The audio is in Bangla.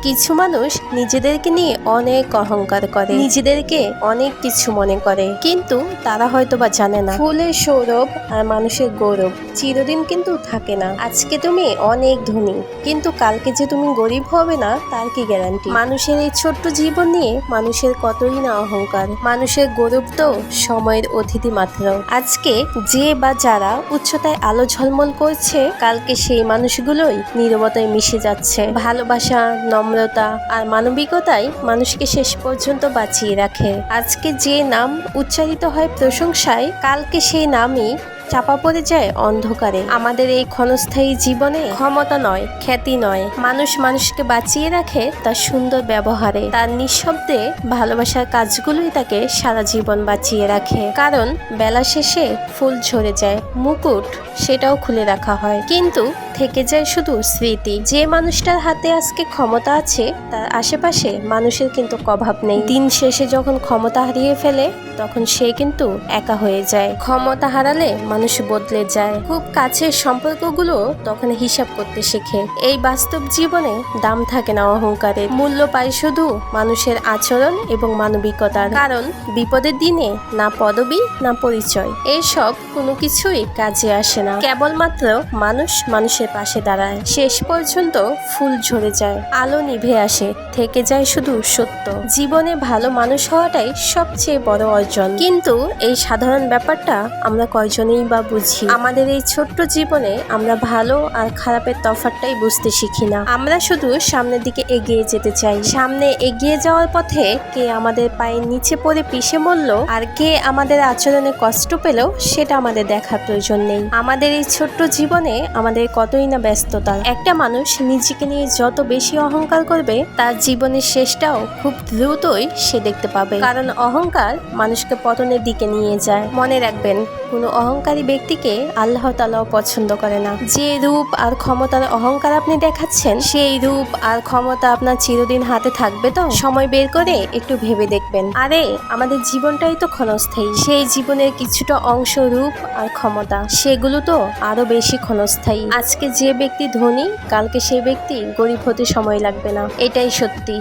কিছু মানুষ নিজেদেরকে নিয়ে অনেক অহংকার করে, নিজেদেরকে অনেক কিছু মনে করে, কিন্তু তারা হয়তো বা জানে না ফুলের সৌরভ আর মানুষের গৌরব চিরদিন কিন্তু থাকে না। আজকে তুমি অনেক ধনী, কিন্তু কালকে যে তুমি গরিব হবে না তার কি গ্যারান্টি? মানুষের এই ছোট্ট জীবন নিয়ে মানুষের কতই না অহংকার। মানুষের গৌরব তো সময়ের অতিথি মাত্র। আজকে যে বা যারা উচ্চতায় আলো ঝলমল করছে, কালকে সেই মানুষগুলোই নীরবতায় মিশে যাচ্ছে। ভালোবাসা, নম্রতা আর মানবিকতাই মানুষকে শেষ পর্যন্ত বাঁচিয়ে রাখে। আজকে যে নাম উচ্চারিত হয় প্রশংসায়, কালকে সেই নামই চাপা পড়ে যায় অন্ধকারে। আমাদের এই ক্ষণস্থায়ী জীবনে ক্ষমতা নয়, খ্যাতি নয়, মানুষ মানুষকে বাঁচিয়ে রাখে তার সুন্দর ব্যবহারে, তার নিঃশব্দে ভালোবাসার কাজগুলোই তাকে সারা জীবন বাঁচিয়ে রাখে। কারণ বেলা শেষে ফুল ঝরে যায়, মুকুট সেটাও খুলে রাখা হয়, কিন্তু থেকে যায় শুধু স্মৃতি। যে মানুষটার হাতে আজকে ক্ষমতা আছে, তার আশেপাশে মানুষের কিন্তু অভাব নেই। দিন শেষে যখন ক্ষমতা হারিয়ে ফেলে, তখন সে কিন্তু একা হয়ে যায়। ক্ষমতা হারালে মানুষ বদলে যায়, খুব কাছের সম্পর্কগুলো তখন হিসাব করতে শেখে। এই বাস্তব জীবনে দাম থাকে না অহংকারের, মূল্য পায় শুধু মানুষের আচরণ এবং মানবিকতার। কারণ বিপদের দিনে না পদবি না পরিচয়, এইসব কোনো কিছুই কাজে আসে না। কেবলমাত্র মানুষ মানুষের পাশে দাঁড়ায়। শেষ পর্যন্ত ফুল ঝরে যায়, আলো নিভে আসে, থেকে যায় শুধু সত্য। জীবনে ভালো মানুষ হওয়াটাই সবচেয়ে বড় অর্জন, কিন্তু এই সাধারণ ব্যাপারটা আমরা কয়জনেই বা বুঝি? আমাদের এই ছোট্ট জীবনে আমরা ভালো আর খারাপের তফাৎটাই বুঝতে শিখি না। আমরা শুধু সামনের দিকে এগিয়ে যেতে চাই। সামনে এগিয়ে যাওয়ার পথে কে আমাদের পায়ের নিচে পড়ে পিষে মরল আর কে আমাদের আচরণে কষ্ট পেল, সেটা আমাদের দেখার প্রয়োজন নেই। আমাদের এই ছোট্ট জীবনে আমাদের কতই না ব্যস্ততা। একটা মানুষ নিজেকে নিয়ে যত বেশি অহংকার করবে, তার জীবনের শেষটাও খুব দ্রুতই সে দেখতে পাবে। কারণ অহংকার মানুষকে পতনের দিকে নিয়ে যায়। মনে রাখবেন, কোনো অহংকারী ব্যক্তিকে আল্লাহ তাআলাও পছন্দ করে না। যে রূপ আর ক্ষমতার অহংকার আপনি দেখাচ্ছেন, সেই রূপ আর ক্ষমতা আপনার চিরদিন হাতে থাকবে তো? সময় বের করে একটু ভেবে দেখবেন। আরে আমাদের জীবনটাই তো ক্ষণস্থায়ী। সেই জীবনের কিছুটা অংশ রূপ আর ক্ষমতা, সেগুলো তো আরো বেশি ক্ষণস্থায়ী। আজকে যে ব্যক্তি ধনী, কালকে সেই ব্যক্তি গরিব হতে সময় লাগবে না, এটাই সত্যি।